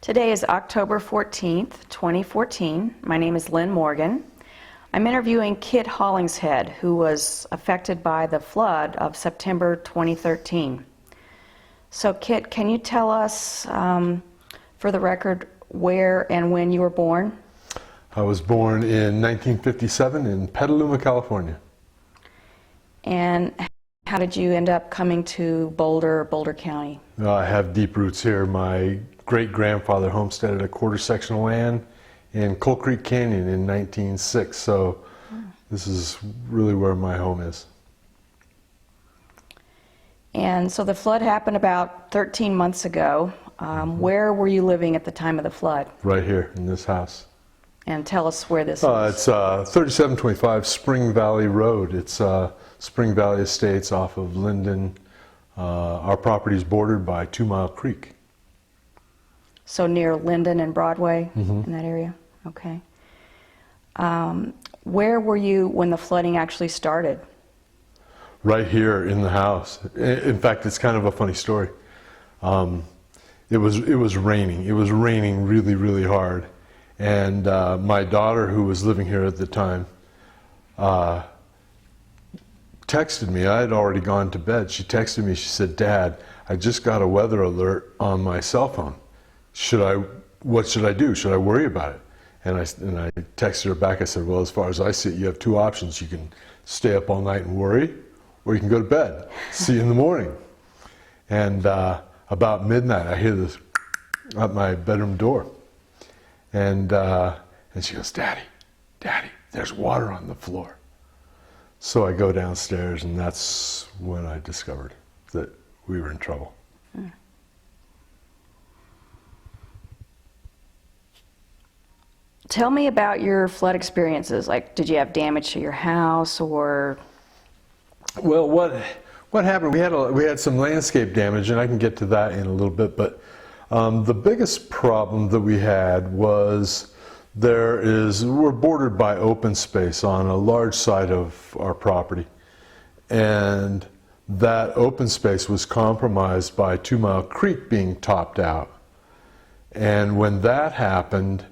Today is October 14th, 2014. My name is Lynn Morgan. I'm interviewing Kit Hollingshead, who was affected by the flood of September 2013. So Kit, can you tell us, for the record, where and when you were born? I was born in 1957 in Petaluma, California. And how did you end up coming to Boulder County? I have deep roots here. My great-grandfather homesteaded a quarter section of land in Coal Creek Canyon in 1906, so this is really where my home is. And so the flood happened about 13 months ago. Where were you living at the time of the flood? Right here in this house. And tell us where this is. It's 3725 Spring Valley Road. It's Spring Valley Estates off of Linden. Our property is bordered by 2 Mile Creek. So near Linden and Broadway, in that area? Okay. Where were you when the flooding actually started? Right here in the house. In fact, it's kind of a funny story. It was raining. It was raining really, really hard. And my daughter, who was living here at the time, texted me. I had already gone to bed. She texted me. She said, "Dad, I just got a weather alert on my cell phone. What should I do? Should I worry about it?" And I texted her back. I said, "Well, as far as I see it, you have 2 options. You can stay up all night and worry, or you can go to bed. See you in the morning." And about midnight, I hear this at my bedroom door. And she goes, Daddy, there's water on the floor." So I go downstairs, and that's when I discovered that we were in trouble. Tell me about your flood experiences. Like, did you have damage to your house, or? Well, what happened? We had some landscape damage, and I can get to that in a little bit. But the biggest problem that we had was we're bordered by open space on a large side of our property, and that open space was compromised by 2 Mile Creek being topped out. And when that happened,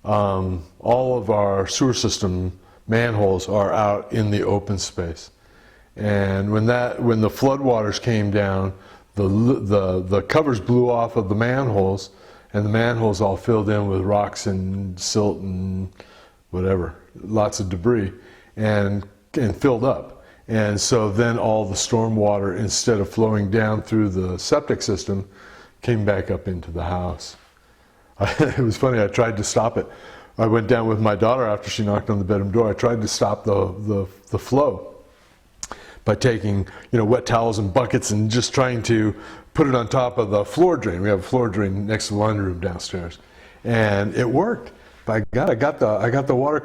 all of our sewer system manholes are out in the open space. And when the floodwaters came down, the covers blew off of the manholes, and the manholes all filled in with rocks and silt and whatever, lots of debris, and filled up. And so then all the storm water, instead of flowing down through the septic system, came back up into the house. It was funny, I tried to stop it. I went down with my daughter after she knocked on the bedroom door. I tried to stop the flow by taking, wet towels and buckets and just trying to put it on top of the floor drain. We have a floor drain next to the laundry room downstairs, and it worked. By God, I got the water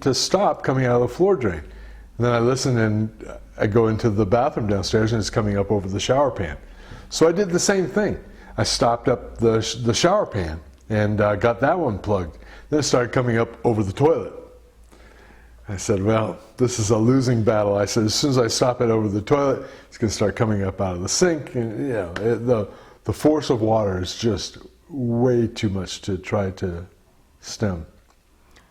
to stop coming out of the floor drain. And then I listen, and I go into the bathroom downstairs, and it's coming up over the shower pan. So I did the same thing. I stopped up the shower pan and got that one plugged. Then it started coming up over the toilet. I said, well, this is a losing battle. I said, as soon as I stop it over the toilet, it's going to start coming up out of the sink. And the force of water is just way too much to try to stem.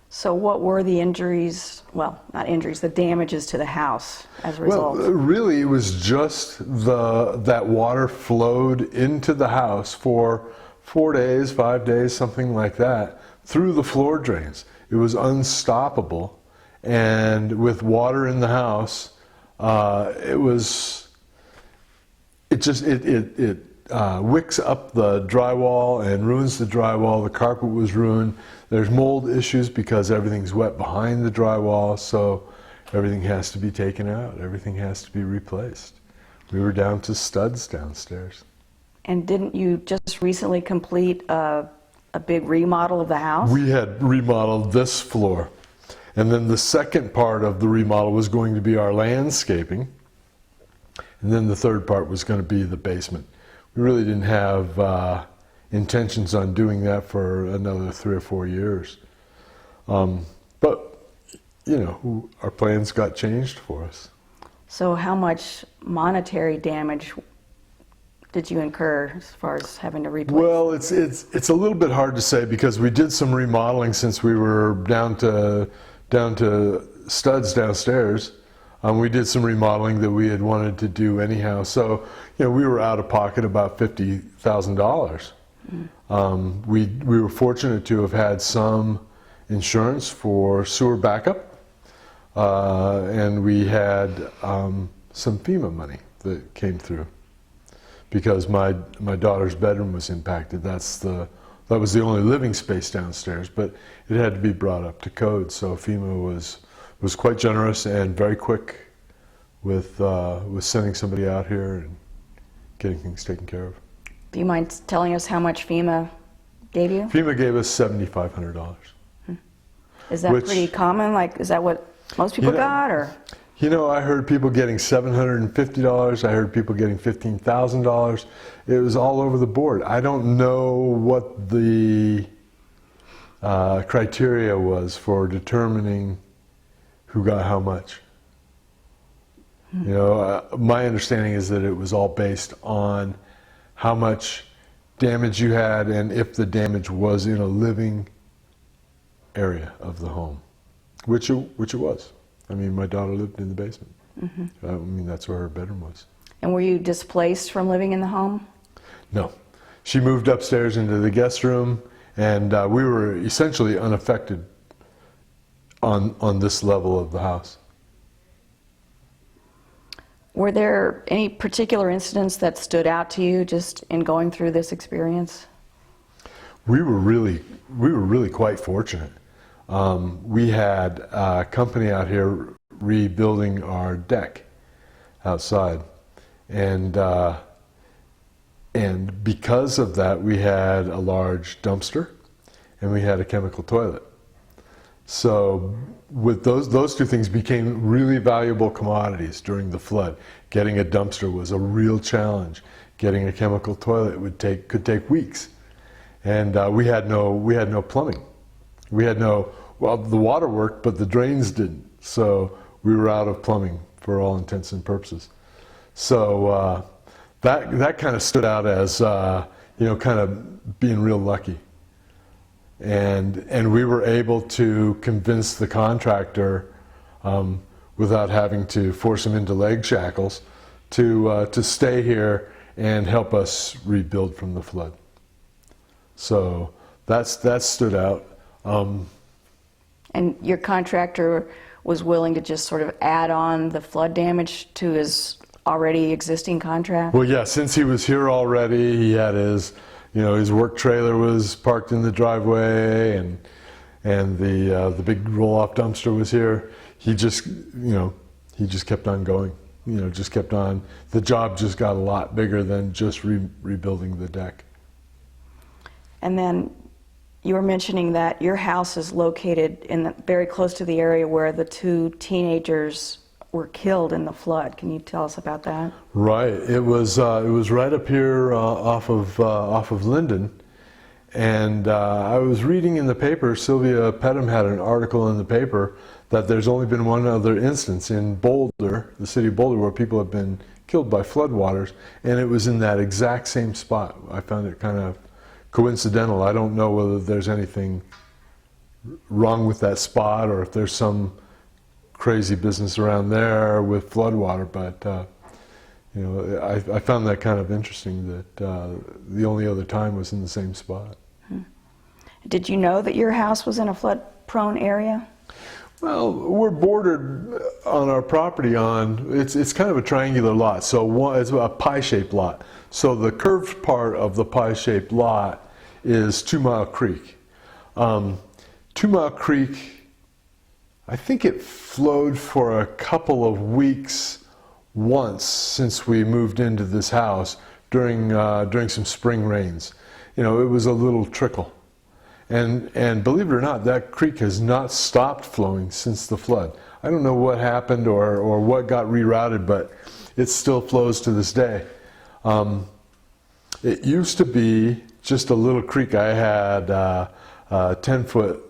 So what were the injuries, well, not injuries, the damages to the house as a result? Well, really, it was just that water flowed into the house for 4 days, 5 days, something like that, through the floor drains. It was unstoppable. And with water in the house, it wicks up the drywall and ruins the drywall. The carpet was ruined. There's mold issues because everything's wet behind the drywall, so everything has to be taken out. Everything has to be replaced. We were down to studs downstairs. And didn't you just recently complete a big remodel of the house? We had remodeled this floor. And then the second part of the remodel was going to be our landscaping. And then the third part was going to be the basement. We really didn't have intentions on doing that for another 3 or 4 years. But, our plans got changed for us. So how much monetary damage did you incur as far as having to replace? Well, it's a little bit hard to say because we did some remodeling since we were down to studs downstairs. We did some remodeling that we had wanted to do anyhow. So, we were out of pocket about $50,000. We were fortunate to have had some insurance for sewer backup, and we had some FEMA money that came through because my daughter's bedroom was impacted. That was the only living space downstairs, but it had to be brought up to code. So FEMA was quite generous and very quick with sending somebody out here and getting things taken care of. Do you mind telling us how much FEMA gave you? FEMA gave us $7,500. Is that pretty common? Like, is that what most people got, or? I heard people getting $750. I heard people getting $15,000. It was all over the board. I don't know what the criteria was for determining who got how much. My understanding is that it was all based on how much damage you had and if the damage was in a living area of the home, which it was. I mean, my daughter lived in the basement. That's where her bedroom was. And were you displaced from living in the home? No. She moved upstairs into the guest room, and we were essentially unaffected on this level of the house. Were there any particular incidents that stood out to you just in going through this experience? We were really quite fortunate. We had a company out here rebuilding our deck outside, and because of that, we had a large dumpster, and we had a chemical toilet. So, with those two things became really valuable commodities during the flood. Getting a dumpster was a real challenge. Getting a chemical toilet could take weeks, and we had no plumbing. The water worked, but the drains didn't. So we were out of plumbing for all intents and purposes. So that kind of stood out as kind of being real lucky. And we were able to convince the contractor, without having to force him into leg shackles, to stay here and help us rebuild from the flood. So that stood out. And your contractor was willing to just sort of add on the flood damage to his already existing contract? Well, yeah, since he was here already, he had his work trailer was parked in the driveway, and the big roll-off dumpster was here. He just kept on going. Just kept on. The job just got a lot bigger than just rebuilding the deck. And then you were mentioning that your house is located very close to the area where the two teenagers were killed in the flood. Can you tell us about that? Right. It was right up here off of Linden, and I was reading in the paper. Sylvia Pedham had an article in the paper that there's only been one other instance in Boulder, the city of Boulder, where people have been killed by floodwaters, and it was in that exact same spot. I found it kind of coincidental. I don't know whether there's anything wrong with that spot or if there's some crazy business around there with floodwater, but I found that kind of interesting that the only other time was in the same spot. Did you know that your house was in a flood-prone area? Well, we're bordered on our property it's kind of a triangular lot, so it's a pie-shaped lot. So the curved part of the pie-shaped lot is 2 Mile Creek. 2 Mile Creek, I think it flowed for a couple of weeks once since we moved into this house during some spring rains. It was a little trickle. And believe it or not, that creek has not stopped flowing since the flood. I don't know what happened or what got rerouted, but it still flows to this day. It used to be just a little creek. I had a 10-foot,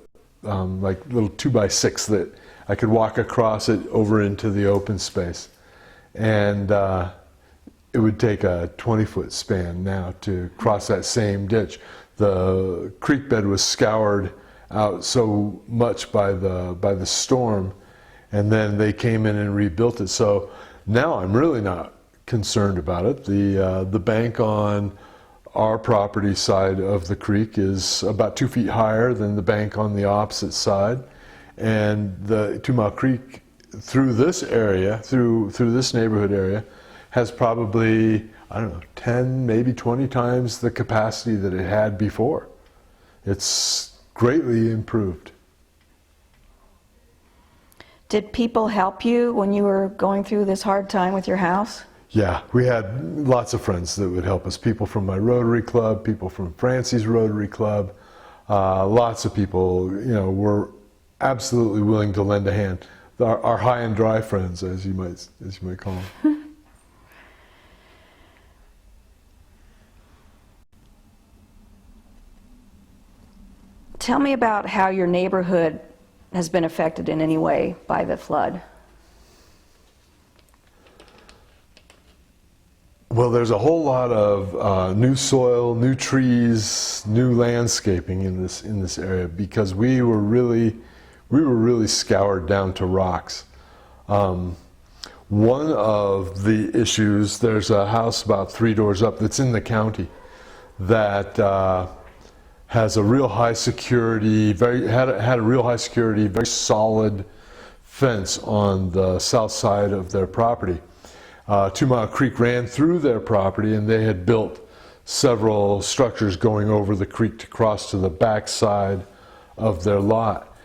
like little 2x6 that I could walk across it over into the open space. And it would take a 20-foot span now to cross that same ditch. The creek bed was scoured out so much by the storm, and then they came in and rebuilt it. So now I'm really not concerned about it. The bank on our property side of the creek is about 2 feet higher than the bank on the opposite side, and the 2 Mile Creek through this area, through this neighborhood area, has probably, I don't know, 10, maybe 20 times the capacity that it had before. It's greatly improved. Did people help you when you were going through this hard time with your house? Yeah, we had lots of friends that would help us. People from my Rotary Club, people from Francie's Rotary Club, lots of people, were absolutely willing to lend a hand. Our high and dry friends, as you might call them. Tell me about how your neighborhood has been affected in any way by the flood. Well, there's a whole lot of new soil, new trees, new landscaping in this area because we were really scoured down to rocks. One of the issues, there's a house about 3 doors up that's in the county that has a real high security, had a real high security, very solid fence on the south side of their property. 2 Mile Creek ran through their property, and they had built several structures going over the creek to cross to the back side of their lot.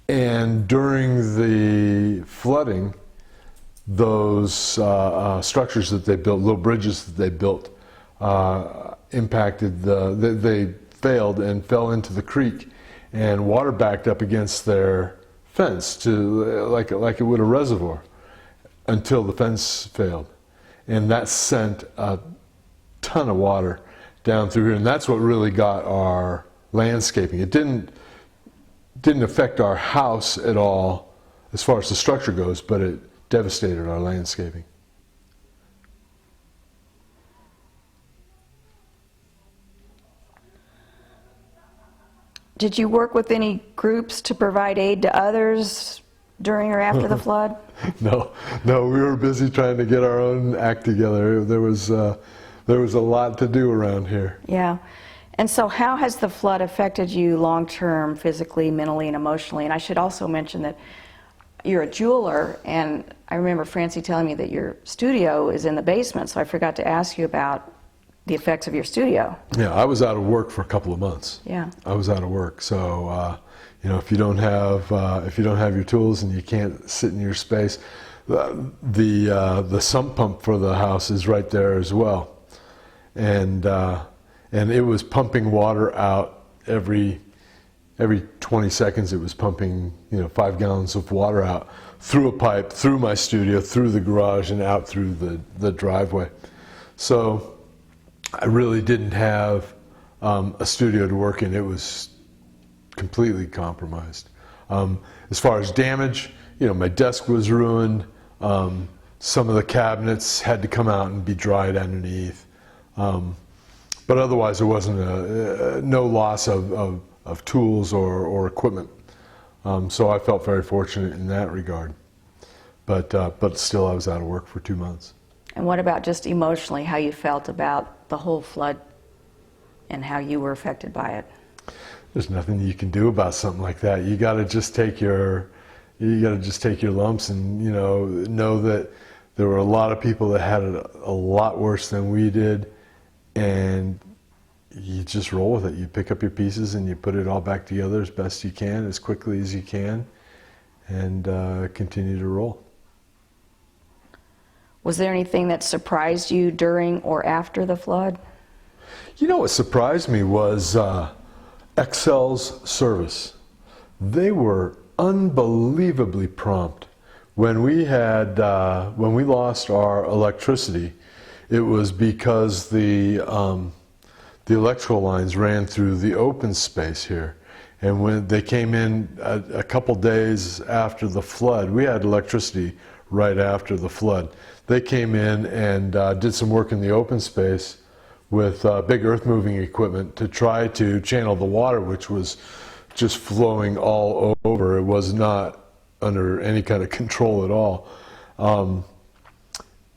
And during the flooding, those structures that they built, little bridges that they built, impacted they failed and fell into the creek, and water backed up against their fence to like it would a reservoir until the fence failed, and that sent a ton of water down through here, and that's what really got our landscaping. It didn't affect our house at all as far as the structure goes, but it devastated our landscaping. Did you work with any groups to provide aid to others during or after the flood? No, we were busy trying to get our own act together. There was a lot to do around here. Yeah. And so how has the flood affected you long-term, physically, mentally, and emotionally? And I should also mention that you're a jeweler, and I remember Francie telling me that your studio is in the basement, so I forgot to ask you about the effects of your studio. Yeah, I was out of work for a couple of months. Yeah. I was out of work, so if you don't have your tools and you can't sit in your space, the sump pump for the house is right there as well, and it was pumping water out every 20 seconds. It was pumping 5 gallons of water out through a pipe, through my studio, through the garage, and out through the driveway. So I really didn't have a studio to work in. It was completely compromised. As far as damage, my desk was ruined. Some of the cabinets had to come out and be dried underneath. But otherwise, there wasn't no loss of tools or equipment. So I felt very fortunate in that regard. But still, I was out of work for 2 months. And what about just emotionally, how you felt about the whole flood and how you were affected by it? There's nothing you can do about something like that. You got to just take your lumps, and know that there were a lot of people that had it a lot worse than we did, and you just roll with it. You pick up your pieces and you put it all back together as best you can, as quickly as you can, and continue to roll. Was there anything that surprised you during or after the flood? What surprised me was Xcel's service. They were unbelievably prompt. When we lost our electricity, it was because the electrical lines ran through the open space here. And when they came in a couple days after the flood, we had electricity right after the flood. They came in and did some work in the open space with big earth moving equipment to try to channel the water, which was just flowing all over. It was not under any kind of control at all.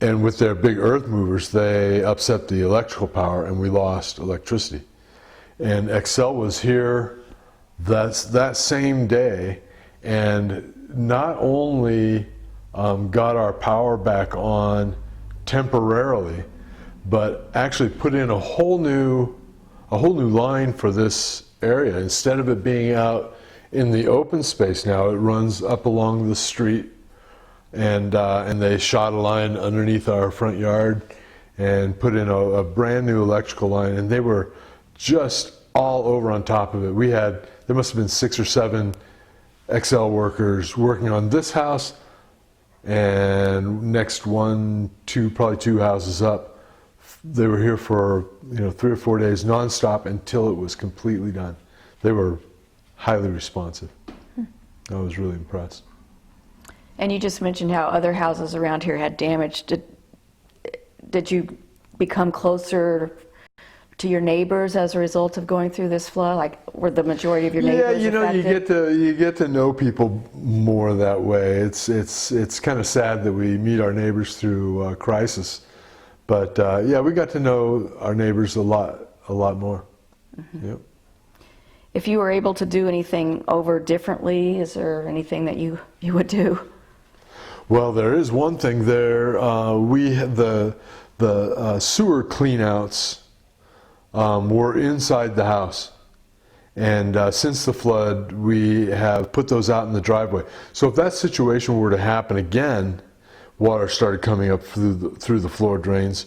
And with their big earth movers, they upset the electrical power and we lost electricity. And Xcel was here that same day and not only got our power back on temporarily, but actually put in a whole new line for this area. Instead of it being out in the open space now, it runs up along the street, and they shot a line underneath our front yard and put in a brand new electrical line, and they were just all over on top of it. There must have been 6 or 7 Xcel workers working on this house, and next probably 2 houses up. They were here for 3 or 4 days nonstop until it was completely done. They were highly responsive. I was really impressed. And you just mentioned how other houses around here had damage. Did you become closer to your neighbors as a result of going through this flood? Like, were the majority of your neighbors affected? you get to know people more that way. It's kind of sad that we meet our neighbors through crisis, but yeah, we got to know our neighbors a lot more. Mm-hmm. Yep. If you were able to do anything over differently, is there anything that you would do? Well, there is one thing there. We had the sewer cleanouts were inside the house, and since the flood, we have put those out in the driveway. So if that situation were to happen again, water started coming up through the floor drains,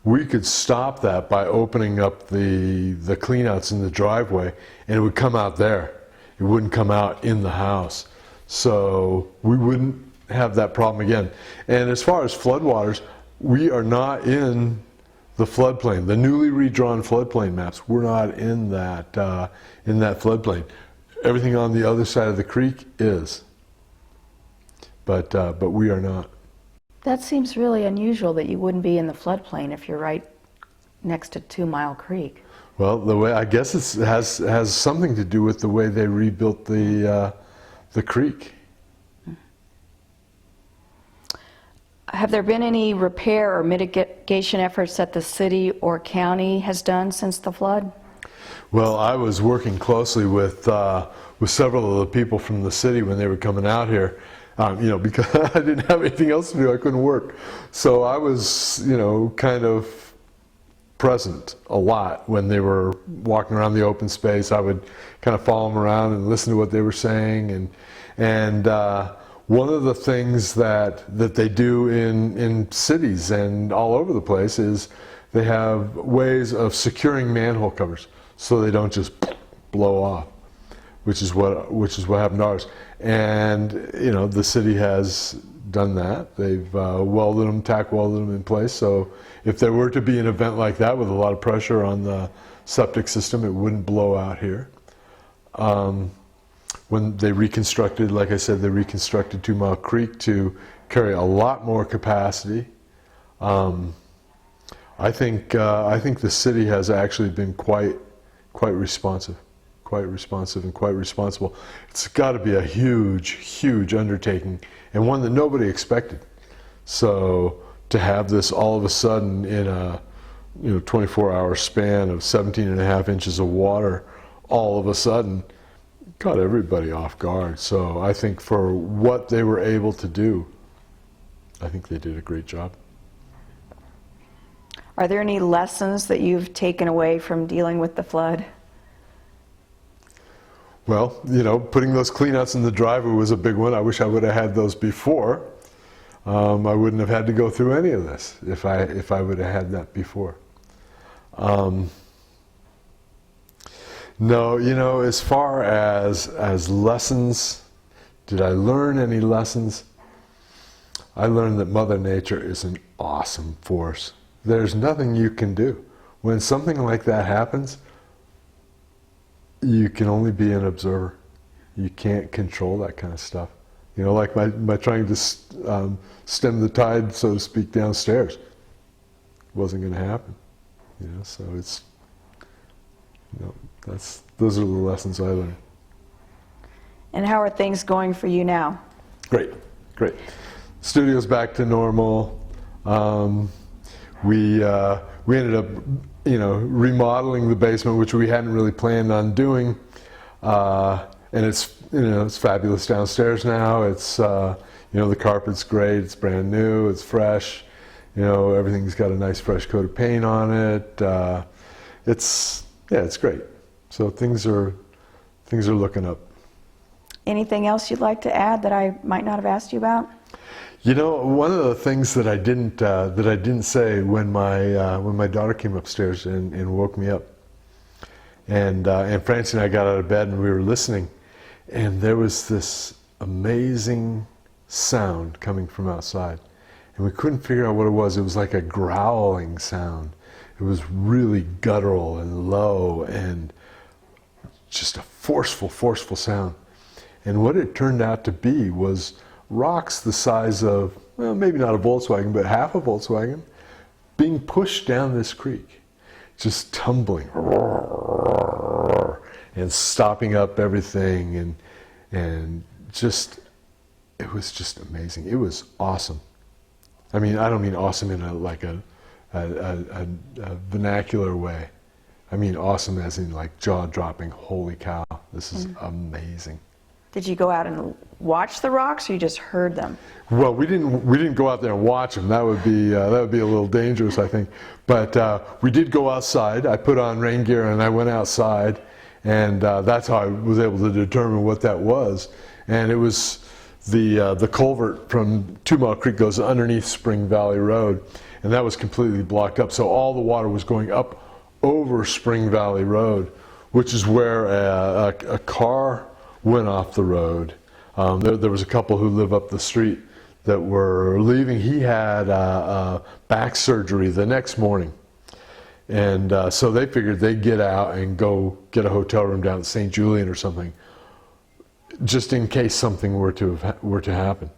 we could stop that by opening up the cleanouts in the driveway, and it would come out there. It wouldn't come out in the house. So we wouldn't have that problem again. And as far as floodwaters, we are not in the floodplain. The newly redrawn floodplain maps, we're not in that floodplain. Everything on the other side of the creek is, but we are not. That seems really unusual that you wouldn't be in the floodplain if you're right next to 2 Mile Creek. Well, the way I guess it has something to do with the way they rebuilt the creek. Have there been any repair or mitigation efforts that the city or county has done since the flood? Well, I was working closely with several of the people from the city when they were coming out here. Because I didn't have anything else to do, I couldn't work. So I was, kind of present a lot when they were walking around the open space. I would kind of follow them around and listen to what they were saying. And one of the things that they do in cities and all over the place is they have ways of securing manhole covers so they don't just blow off, which is what happened to ours. And the city has done that. They've tack welded them in place. So if there were to be an event like that with a lot of pressure on the septic system, it wouldn't blow out here. When they reconstructed, like I said, they reconstructed 2 Mile Creek to carry a lot more capacity. I think the city has actually been quite responsive. Quite responsive and quite responsible. It's got to be a huge undertaking, and one that nobody expected. So to have this all of a sudden in a 24-hour span of 17.5 inches of water, all of a sudden, caught everybody off guard. So I think for what they were able to do, I think they did a great job. Are there any lessons that you've taken away from dealing with the flood? Well, putting those cleanouts in the driveway was a big one. I wish I would have had those before. I wouldn't have had to go through any of this if I would have had that before. No, as far as lessons, did I learn any lessons? I learned that Mother Nature is an awesome force. There's nothing you can do. When something like that happens, you can only be an observer. You can't control that kind of stuff. You know, like my trying to stem the tide, so to speak, downstairs. Wasn't going to happen. You know, so it's, you know, those are the lessons I learned. And how are things going for you now? Great, great. Studio's back to normal. We ended up, you know, remodeling the basement, which we hadn't really planned on doing, and it's, you know, it's fabulous downstairs now. It's, you know, the carpet's great. It's brand new. It's fresh. You know, everything's got a nice fresh coat of paint on it. It's, yeah, it's great. So things are looking up. Anything else you'd like to add that I might not have asked you about? You know, one of the things that I didn't say when my daughter came upstairs and woke me up, and Francie and I got out of bed and we were listening, and there was this amazing sound coming from outside, and we couldn't figure out what it was. It was like a growling sound. It was really guttural and low and just a forceful sound. And what it turned out to be was rocks the size of, well, maybe not a Volkswagen, but half a Volkswagen, being pushed down this creek, just tumbling and stopping up everything, and just, it was just amazing. It was awesome. I mean, I don't mean awesome in a vernacular way. I mean awesome as in like jaw-dropping, holy cow, this is amazing. Did you go out and watch the rocks, or you just heard them? Well, we didn't go out there and watch them. That would be a little dangerous, I think. But we did go outside. I put on rain gear and I went outside, and that's how I was able to determine what that was. And it was the culvert from 2 Mile Creek goes underneath Spring Valley Road, and that was completely blocked up. So all the water was going up over Spring Valley Road, which is where a car went off the road. There was a couple who live up the street that were leaving. He had back surgery the next morning, and so they figured they'd get out and go get a hotel room down at St. Julian or something, just in case something were to happen.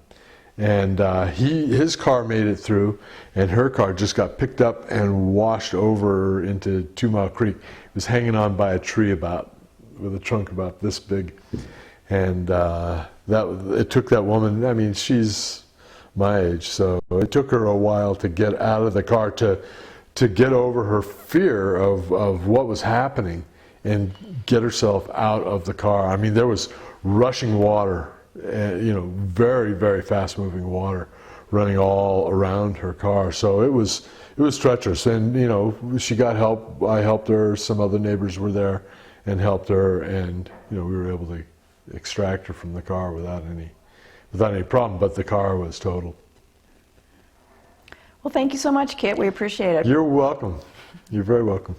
And his car made it through, and her car just got picked up and washed over into 2 Mile Creek. It was hanging on by a tree with a trunk about this big, and it took that woman, I mean, she's my age, so it took her a while to get out of the car, to get over her fear of what was happening and get herself out of the car. I mean, there was rushing water, you know, very fast moving water running all around her car, so it was treacherous. And you know, she got help. I helped her. Some other neighbors were there and helped her, and you know, we were able to extract her from the car without any problem, but the car was totaled. Well, thank you so much, Kit. We appreciate it. You're welcome. You're very welcome.